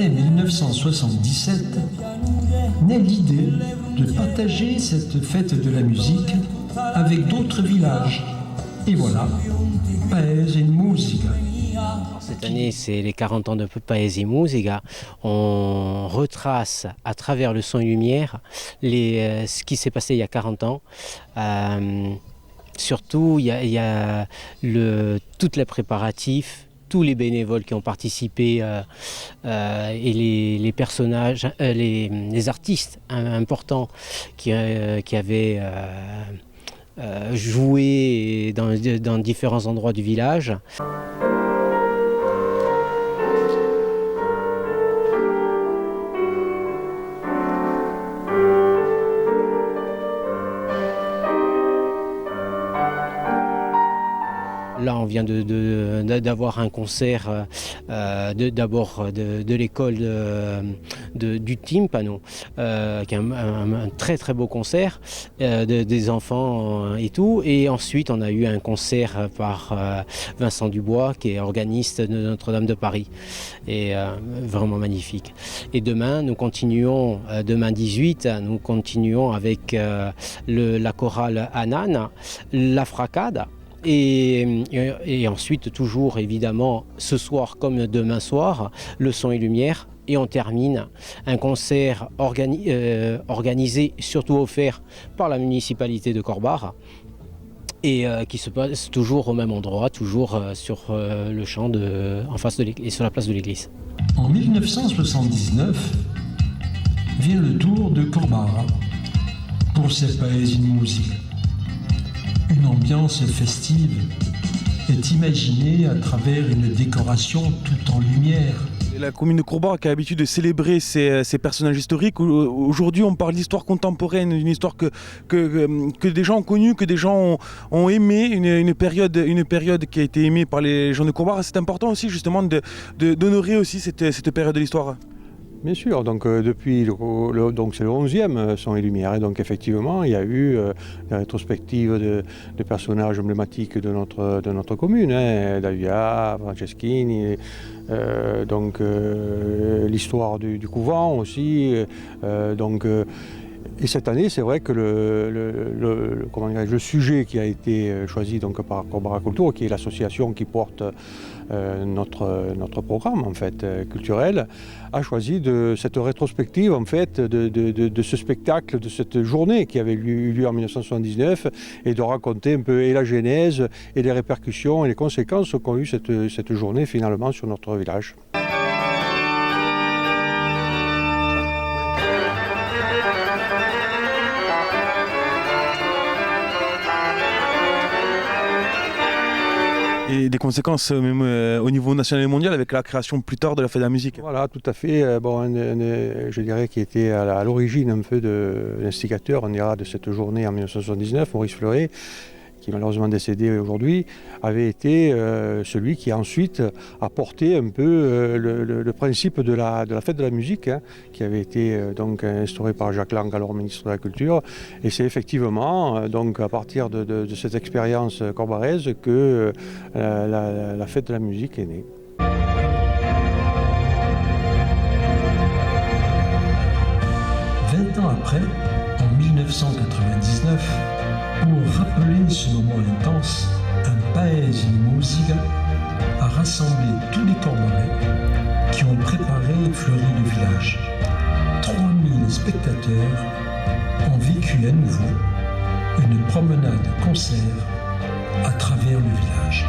l'été 1977, naît l'idée de partager cette fête de la musique avec d'autres villages. Et voilà, Paese in Musica. Cette année, c'est les 40 ans de Paese in Musica. On retrace à travers le son et lumière ce qui s'est passé il y a 40 ans. Surtout, il y a tous les préparatifs, tous les bénévoles qui ont participé et les personnages, les artistes importants qui avaient joué dans différents endroits du village. Là, on vient d'avoir un concert d'abord de l'école du Timpano, qui est un très très beau concert des enfants et tout. Et ensuite, on a eu un concert par Vincent Dubois, qui est organiste de Notre-Dame de Paris. Et vraiment magnifique. Et demain, nous continuons, demain 18, nous continuons avec la chorale Anan, la Fracade. Et ensuite, toujours évidemment, ce soir comme demain soir, le son et lumière. Et on termine un concert organisé, surtout offert par la municipalité de Corbar, et qui se passe toujours au même endroit, toujours sur le champ en face de l'église, sur la place de l'église. En 1979, vient le tour de Corbar pour ces Paese in Musica. Une ambiance festive est imaginée à travers une décoration tout en lumière. La commune de Corbar qui a l'habitude de célébrer ces personnages historiques. Aujourd'hui, on parle d'histoire contemporaine, d'une histoire que des gens ont connue, que des gens ont aimé, une période qui a été aimée par les gens de Corbar. C'est important aussi justement d'honorer aussi cette période de l'histoire. Bien sûr, donc depuis donc c'est le 11e Son et Lumière, et donc effectivement il y a eu la rétrospective de personnages emblématiques de notre commune, Davia, Franceschini, l'histoire du couvent aussi, et cette année, c'est vrai que le sujet qui a été choisi donc par Corbar Culture, qui est l'association qui porte notre programme en fait culturel, a choisi de cette rétrospective en fait de ce spectacle, de cette journée qui avait eu lieu en 1979, et de raconter un peu et la genèse et les répercussions et les conséquences qu'ont eu cette journée finalement sur notre village. Et des conséquences même au niveau national et mondial avec la création plus tard de la fête de la musique. Voilà, tout à fait. Je dirais qui était à l'origine un peu de l'instigateur, on dira, de cette journée en 1979, Maurice Fleuret, qui est malheureusement décédé aujourd'hui, avait été celui qui ensuite a porté un peu le principe de la fête de la musique, qui avait été donc instauré par Jacques Lang, alors ministre de la Culture. Et c'est effectivement donc à partir de cette expérience corbaraise que la fête de la musique est née. 20 ans après, en 1999, pour rappeler ce moment intense, un Paese in Musica a rassemblé tous les Corbarais qui ont préparé et fleuri le village. 3000 spectateurs ont vécu à nouveau une promenade concert à travers le village.